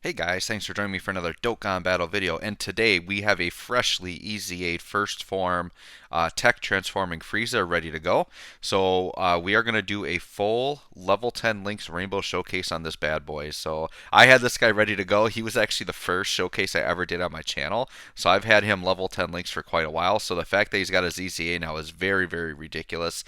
Hey guys, thanks for joining me for another Dokkan Battle video, and today we have a freshly EZA'd first form tech transforming Frieza ready to go. So we are going to do a full level 10 Link's Rainbow Showcase on this bad boy. So I had this guy ready to go. He was actually the first showcase I ever did on my channel, so I've had him level 10 Links for quite a while, so the fact that he's got his EZA now is very, very ridiculous.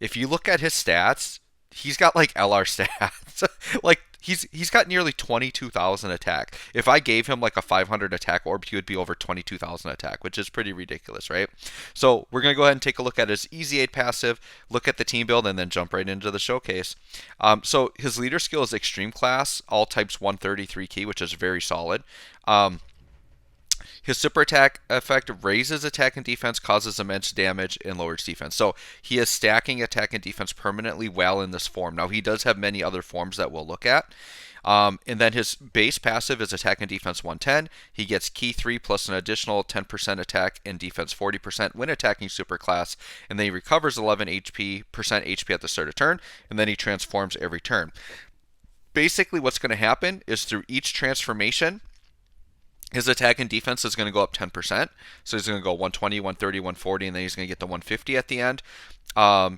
If you look at his stats, he's got like LR stats. Like he's got nearly 22,000 attack. If I gave him like a 500 attack orb, he would be over 22,000 attack, which is pretty ridiculous, right? So we're going to go ahead and take a look at his Easy 8 passive, look at the team build, and then jump right into the showcase. So his leader skill is Extreme Class, all types 133 key, which is very solid. His super attack effect raises attack and defense, causes immense damage, and lowers defense. So he is stacking attack and defense permanently while in this form. Now he does have many other forms that we'll look at. And then his base passive is attack and defense 110. He gets key 3 plus an additional 10% attack and defense 40% when attacking super class. And then he recovers 11 percent HP at the start of turn. And then he transforms every turn. Basically what's going to happen is through each transformation, his attack and defense is going to go up 10%. So he's going to go 120, 130, 140, and then he's going to get to 150 at the end.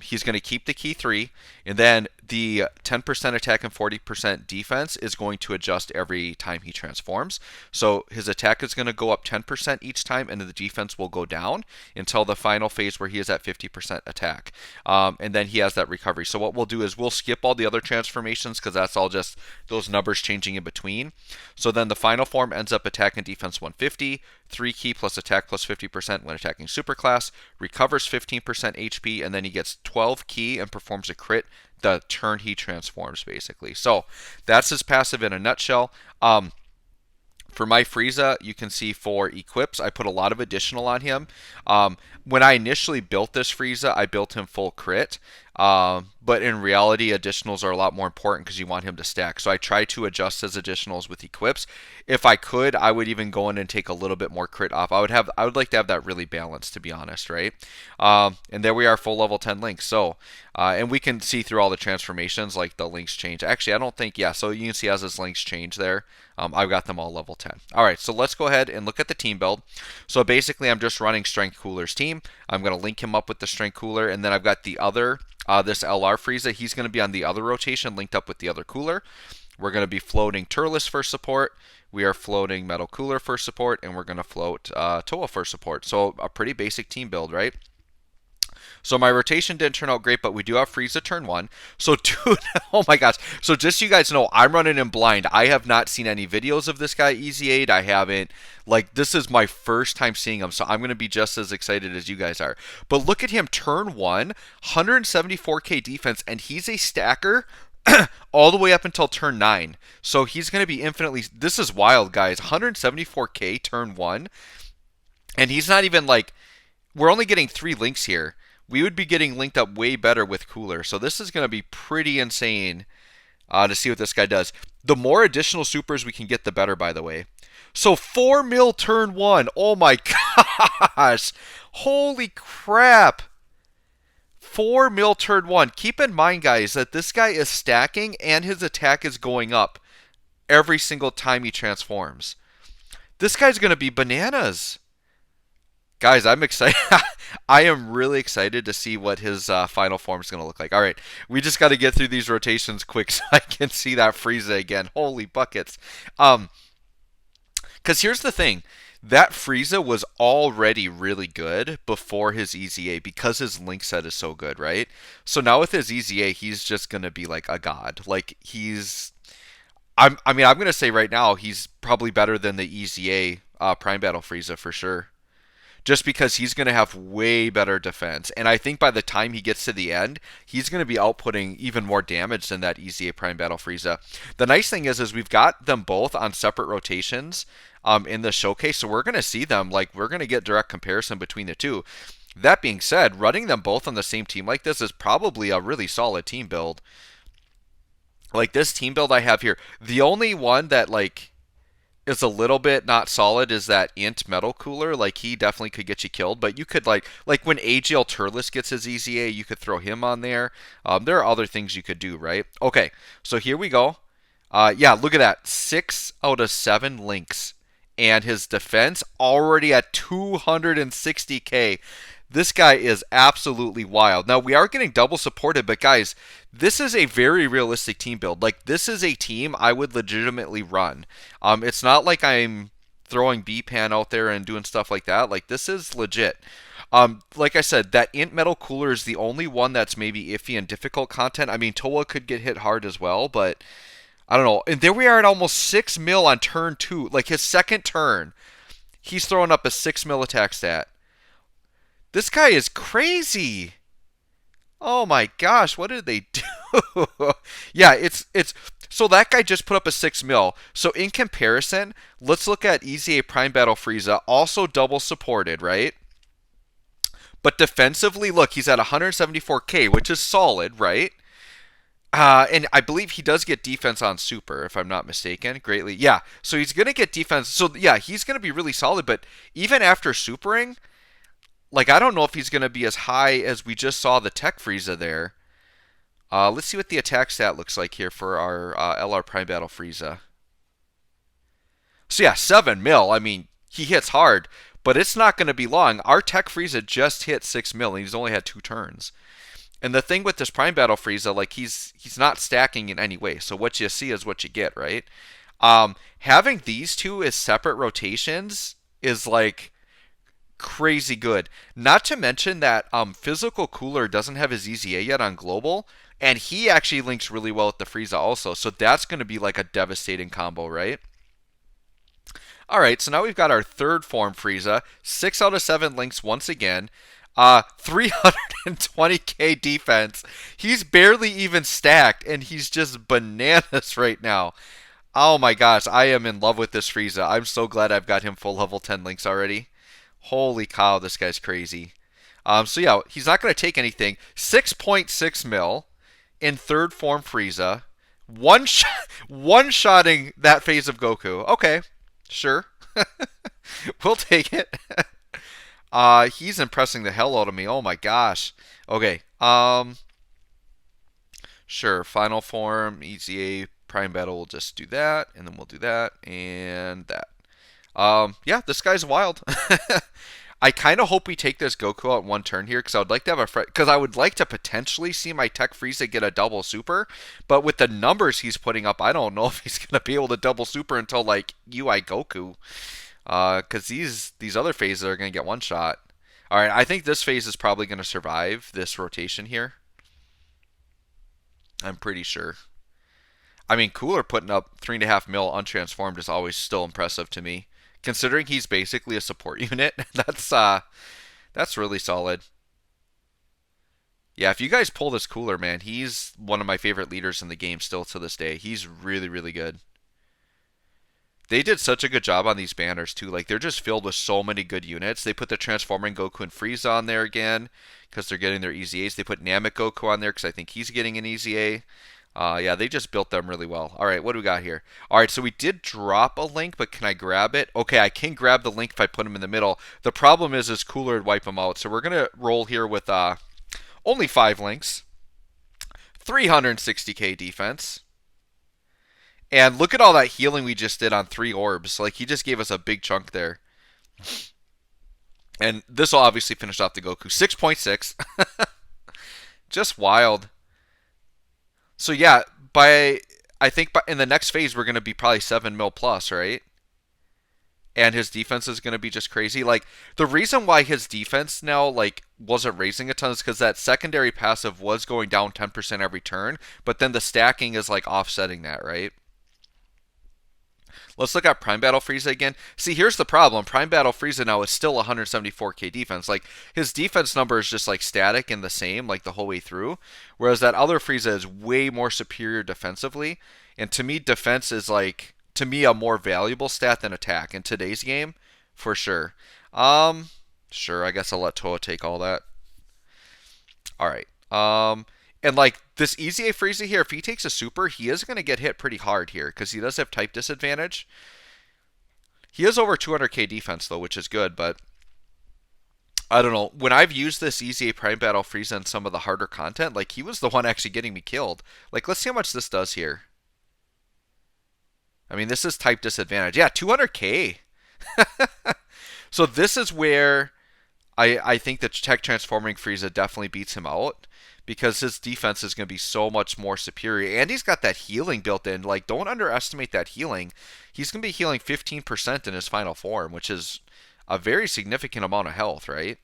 He's going to keep the key 3, and then the 10% attack and 40% defense is going to adjust every time he transforms. So his attack is going to go up 10% each time, and the defense will go down until the final phase where he is at 50% attack. And then he has that recovery. So what we'll do is we'll skip all the other transformations because that's all just those numbers changing in between. So then the final form ends up attack and defense 150, 3 key plus attack plus 50% when attacking superclass, recovers 15% HP, and then he gets 12 key and performs a crit the turn he transforms, basically. So that's his passive in a nutshell. For my Frieza, you can see for equips, I put a lot of additional on him. When I initially built this Frieza, I built him full crit. But in reality, additionals are a lot more important because you want him to stack. So I try to adjust his additionals with equips. If I could, I would even go in and take a little bit more crit off. I would like to have that really balanced, to be honest, right? And there we are, full level 10 links. So, and we can see through all the transformations, like the links change. Actually, I don't think, yeah, so you can see as his links change there. I've got them all level 10. All right, so let's go ahead and look at the team build. So basically, I'm just running Strength Cooler's team. I'm going to link him up with the Strength Cooler, and then I've got the other, this LR Frieza. He's going to be on the other rotation, linked up with the other cooler. We're going to be floating Turles for support. We are floating Metal Cooler for support, and we're going to float Toa for support. So a pretty basic team build, right? So my rotation didn't turn out great, but we do have Frieza turn 1. So dude, oh my gosh. So just so you guys know, I'm running in blind. I have not seen any videos of this guy Easy 8. I haven't, like, this is my first time seeing him, so I'm going to be just as excited as you guys are. But look at him, turn 1, 174k defense, and he's a stacker all the way up until turn 9. So he's going to be infinitely, this is wild, guys. 174k turn 1, and he's not even like, we're only getting 3 links here. We would be getting linked up way better with Cooler. So this is going to be pretty insane to see what this guy does. The more additional supers we can get, the better, by the way. So 4 mil turn 1. Oh my gosh. Holy crap. 4 mil turn 1. Keep in mind, guys, that this guy is stacking and his attack is going up every single time he transforms. This guy's going to be bananas. Guys, I'm excited. I am really excited to see what his final form is going to look like. All right, we just got to get through these rotations quick so I can see that Frieza again. Holy buckets. Because here's the thing. That Frieza was already really good before his EZA because his link set is so good, right? So now with his EZA, he's just going to be like a god. Like, he's... I'm going to say right now, he's probably better than the EZA Prime Battle Frieza for sure. Just because he's going to have way better defense. And I think by the time he gets to the end, he's going to be outputting even more damage than that EZA Prime Battle Frieza. The nice thing is we've got them both on separate rotations in the showcase, so we're going to see them, like, we're going to get direct comparison between the two. That being said, running them both on the same team like this is probably a really solid team build. Like, this team build I have here, the only one that, like, is a little bit not solid is that Int Metal Cooler. Like, he definitely could get you killed, but you could, like when AGL Turles gets his EZA, you could throw him on there. There are other things you could do, right? Okay, so here we go. Yeah, look at that. 6 out of 7 links. And his defense already at 260k. This guy is absolutely wild. Now, we are getting double supported, but guys, this is a very realistic team build. Like, this is a team I would legitimately run. It's not like I'm throwing B-Pan out there and doing stuff like that. Like, this is legit. Like I said, that Int Metal Cooler is the only one that's maybe iffy and difficult content. I mean, Toa could get hit hard as well, but I don't know. And there we are at almost 6 mil on turn 2. Like, his second turn, he's throwing up a 6 mil attack stat. This guy is crazy. Oh my gosh, what did they do? Yeah, it's so that guy just put up a 6 mil. So in comparison, let's look at EZA Prime Battle Frieza, also double supported, right? But defensively, look, he's at 174k, which is solid, right? And I believe he does get defense on super, if I'm not mistaken. Greatly, yeah. So he's gonna get defense. So yeah, he's gonna be really solid. But even after supering, like, I don't know if he's gonna be as high as we just saw the Tech Frieza there. Let's see what the attack stat looks like here for our LR Prime Battle Frieza. So yeah, 7 mil. I mean, he hits hard, but it's not going to be long. Our Tech Frieza just hit 6 mil, and he's only had 2 turns. And the thing with this Prime Battle Frieza, like, he's not stacking in any way. So what you see is what you get, right? Having these two as separate rotations is like crazy good. Not to mention that Physical Cooler doesn't have his EZA yet on Global, and he actually links really well with the Frieza also. So that's going to be like a devastating combo, right? All right, so now we've got our third form Frieza. 6 out of 7 links once again. 320k defense. He's barely even stacked, and he's just bananas right now. Oh my gosh, I am in love with this Frieza. I'm so glad I've got him full level 10 links already. Holy cow, this guy's crazy. So yeah, he's not going to take anything. 6.6 mil in third form Frieza. One shot, one-shotting that phase of Goku. Okay, sure. We'll take it. He's impressing the hell out of me. Oh my gosh. Okay. Sure. Final form, EZA, Prime Battle. We'll just do that, and then we'll do that and that. Yeah, this guy's wild. I kind of hope we take this Goku out one turn here because I would like to have because I would like to potentially see my Tech Frieza get a double super, but with the numbers he's putting up, I don't know if he's gonna be able to double super until like UI Goku. Because these other phases are gonna get one shot. All right, I think this phase is probably gonna survive this rotation here. I'm pretty sure. I mean, Cooler putting up 3.5 mil untransformed is always still impressive to me. Considering he's basically a support unit, that's really solid. Yeah, if you guys pull this Cooler, man, he's one of my favorite leaders in the game still to this day. He's really, really good. They did such a good job on these banners too. Like, they're just filled with so many good units. They put the Transforming Goku and Frieza on there again because they're getting their EZAs. They put Namek Goku on there because I think he's getting an EZA. Yeah, they just built them really well. All right, what do we got here? All right, so we did drop a link, but can I grab it? Okay, I can grab the link if I put him in the middle. The problem is Cooler would wipe him out. So we're gonna roll here with only 5 links, 360k defense. And look at all that healing we just did on 3 orbs. Like, he just gave us a big chunk there. And this will obviously finish off the Goku. 6.6. Just wild. So yeah, I think in the next phase we're going to be probably 7 mil plus, right? And his defense is going to be just crazy. Like, the reason why his defense now, like, wasn't raising a ton is because that secondary passive was going down 10% every turn, but then the stacking is, like, offsetting that, right? Let's look at Prime Battle Frieza again. See, here's the problem. Prime Battle Frieza now is still 174k defense. Like, his defense number is just, like, static and the same, like, the whole way through. Whereas that other Frieza is way more superior defensively. And to me, defense is, like, to me, a more valuable stat than attack in today's game, for sure. Sure, I guess I'll let Toa take all that. All right. And like this EZA Frieza here, if he takes a super, he is going to get hit pretty hard here because he does have type disadvantage. He is over 200k defense though, which is good, but I don't know. When I've used this EZA Prime Battle Frieza in some of the harder content, like he was the one actually getting me killed. Like, let's see how much this does here. I mean, this is type disadvantage. Yeah, 200k. So this is where I think that tech transforming Frieza definitely beats him out because his defense is going to be so much more superior. And he's got that healing built in. Like, don't underestimate that healing. He's going to be healing 15% in his final form, which is a very significant amount of health, right?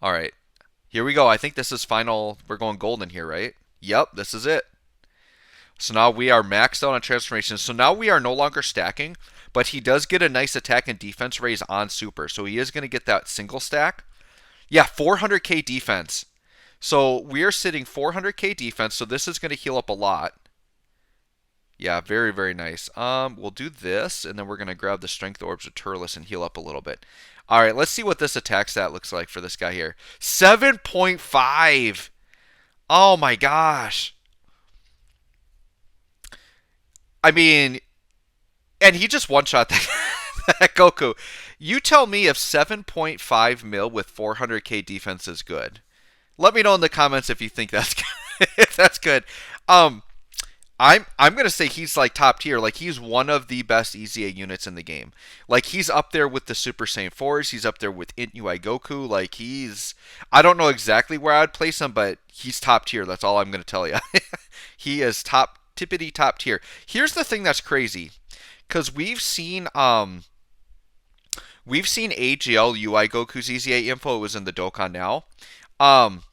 All right. Here we go. I think this is final. We're going golden here, right? Yep, this is it. So now we are maxed out on transformation. So now we are no longer stacking, but he does get a nice attack and defense raise on super. So he is going to get that single stack. Yeah, 400k defense. So we are sitting 400k defense. So this is going to heal up a lot. Yeah, very, very nice. We'll do this, and then we're going to grab the strength orbs of Turles and heal up a little bit. All right, let's see what this attack stat looks like for this guy here. 7.5. Oh my gosh. I mean, and he just one-shot that Goku. You tell me if 7.5 mil with 400k defense is good. Let me know in the comments if you think that's good. If that's good. I'm gonna say he's like top tier. Like he's one of the best EZA units in the game. Like he's up there with the Super Saiyan 4s. He's up there with Int UI Goku. Like I don't know exactly where I'd place him, but he's top tier. That's all I'm gonna tell you. He is tippity top tier. Here's the thing that's crazy, because we've seen AGL UI Goku's EZA info. It was in the Dokkan now. Um,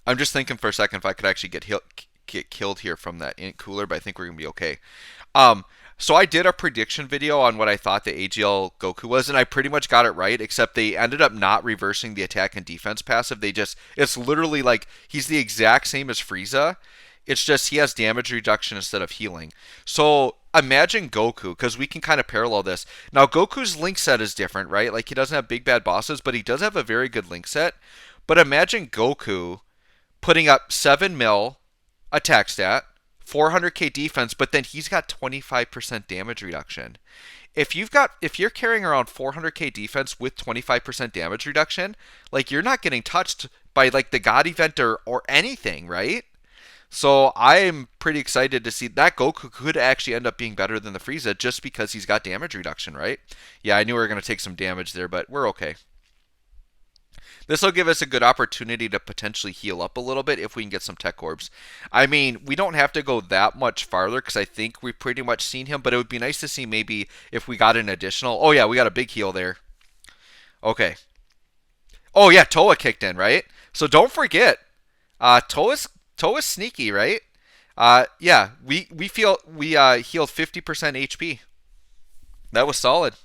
I'm just thinking for a second if I could actually get killed here from that int cooler, but I think we're gonna be okay. Um, so I did a prediction video on what I thought the AGL Goku was, and I pretty much got it right, except they ended up not reversing the attack and defense passive. It's literally like he's the exact same as Frieza. It's just he has damage reduction instead of healing. So imagine Goku, because we can kind of parallel this. Now Goku's link set is different, right? Like he doesn't have big bad bosses, but he does have a very good link set. But imagine Goku putting up 7 mil attack stat, 400k defense, but then he's got 25% damage reduction. If you're carrying around 400k defense with 25% damage reduction, like you're not getting touched by like the God event or anything, right? So I'm pretty excited to see that Goku could actually end up being better than the Frieza just because he's got damage reduction, right? Yeah, I knew we were going to take some damage there, but we're okay. This will give us a good opportunity to potentially heal up a little bit if we can get some tech orbs. I mean, we don't have to go that much farther because I think we've pretty much seen him, but it would be nice to see maybe if we got an additional. Oh yeah, we got a big heal there. Okay. Oh yeah, Toa kicked in, right? So don't forget, Toa's sneaky, right? Yeah, we healed 50% HP. That was solid.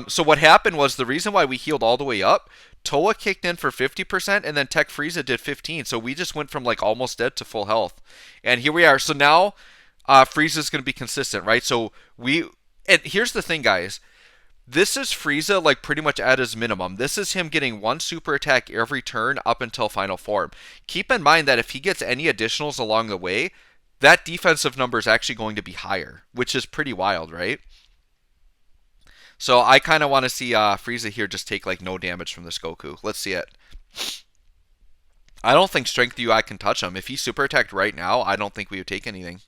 So what happened was the reason why we healed all the way up, Toa kicked in for 50% and then Tech Frieza did 15. So we just went from like almost dead to full health. And here we are. So now Frieza's going to be consistent, right? And here's the thing, guys. This is Frieza like pretty much at his minimum. This is him getting one super attack every turn up until final form. Keep in mind that if he gets any additionals along the way, that defensive number is actually going to be higher, which is pretty wild, right? So I kind of want to see Frieza here just take like no damage from this Goku. Let's see it. I don't think Strength UI can touch him. If he super attacked right now, I don't think we would take anything.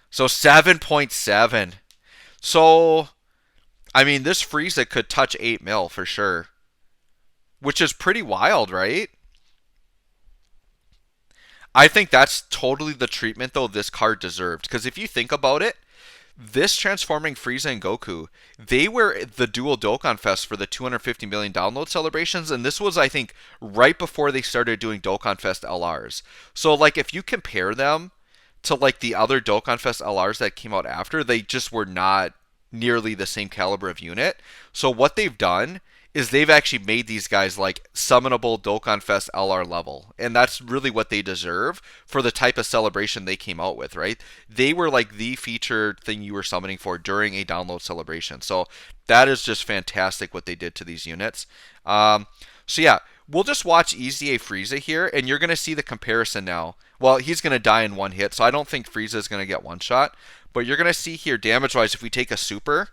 So 7.7. So, I mean, this Frieza could touch 8 mil for sure. Which is pretty wild, right? I think that's totally the treatment, though, this card deserved. Because if you think about it, this transforming Frieza and Goku, they were the dual Dokkan Fest for the 250 million download celebrations, and this was, I think, right before they started doing Dokkan Fest LRs. So, like, if you compare them to, like, the other Dokkan Fest LRs that came out after, they just were not nearly the same caliber of unit. So what they've done is they've actually made these guys like summonable Dokkan Fest LR level. And that's really what they deserve for the type of celebration they came out with, right? They were like the featured thing you were summoning for during a download celebration. So that is just fantastic what they did to these units. So yeah, we'll just watch EZA Frieza here, and you're going to see the comparison now. Well, he's going to die in one hit, so I don't think Frieza is going to get one shot. But you're going to see here, damage-wise, if we take a super,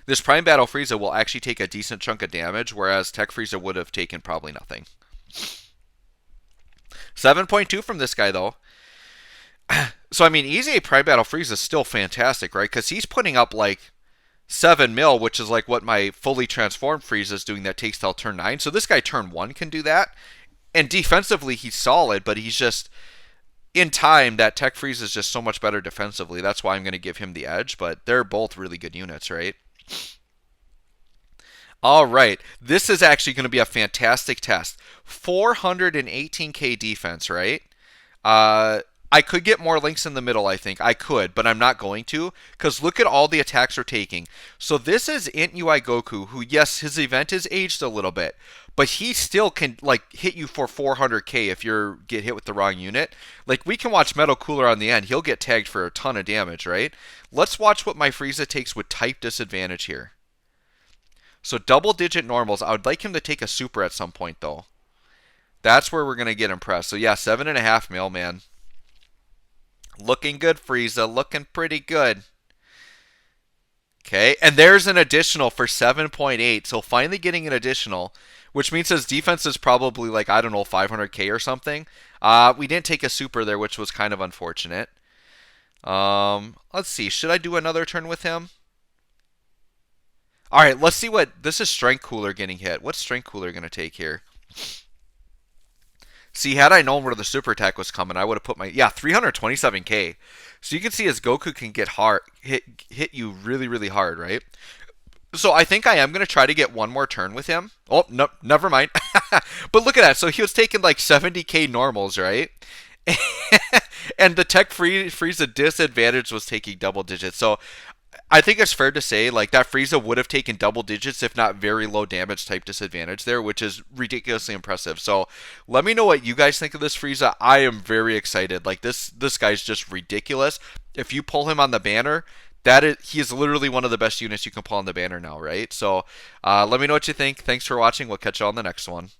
this Prime Battle Frieza will actually take a decent chunk of damage, whereas Tech Frieza would have taken probably nothing. 7.2 from this guy, though. So I mean, Easy 8 Prime Battle Frieza is still fantastic, right? Because he's putting up like 7 mil, which is like what my fully transformed Frieza is doing that takes till turn 9. So this guy turn 1 can do that. And defensively, he's solid, but he's just in time, that Tech Frieza is just so much better defensively. That's why I'm going to give him the edge, but they're both really good units, right? All right. This is actually going to be a fantastic test. 418k defense, right? Uh, I could get more links in the middle, I think. I could, but I'm not going to, because look at all the attacks we're taking. So this is Int UI Goku, who, yes, his event is aged a little bit, but he still can, like, hit you for 400k if you get hit with the wrong unit. Like, we can watch Metal Cooler on the end. He'll get tagged for a ton of damage, right? Let's watch what my Frieza takes with type disadvantage here. So double-digit normals. I would like him to take a super at some point, though. That's where we're going to get impressed. So, yeah, 7.5 mil, man. Looking good, Frieza. Looking pretty good. Okay, and there's an additional for 7.8. So finally getting an additional, which means his defense is probably like, I don't know, 500k or something. We didn't take a super there, which was kind of unfortunate. Let's see. Should I do another turn with him? All right, let's see what... This is Strength Cooler getting hit. What's Strength Cooler going to take here? See, had I known where the super attack was coming, I would have put my... Yeah, 327k. So you can see as Goku can get hard, hit you really, really hard, right? So I think I am going to try to get one more turn with him. Oh, no, never mind. But look at that. So he was taking like 70k normals, right? And the Tech Frieza disadvantage was taking double digits. So I think it's fair to say like that Frieza would have taken double digits if not very low damage type disadvantage there, which is ridiculously impressive. So let me know what you guys think of this Frieza. I am very excited. Like this guy's just ridiculous. If you pull him on the banner, he is literally one of the best units you can pull on the banner now, right? So let me know what you think. Thanks for watching. We'll catch you on the next one.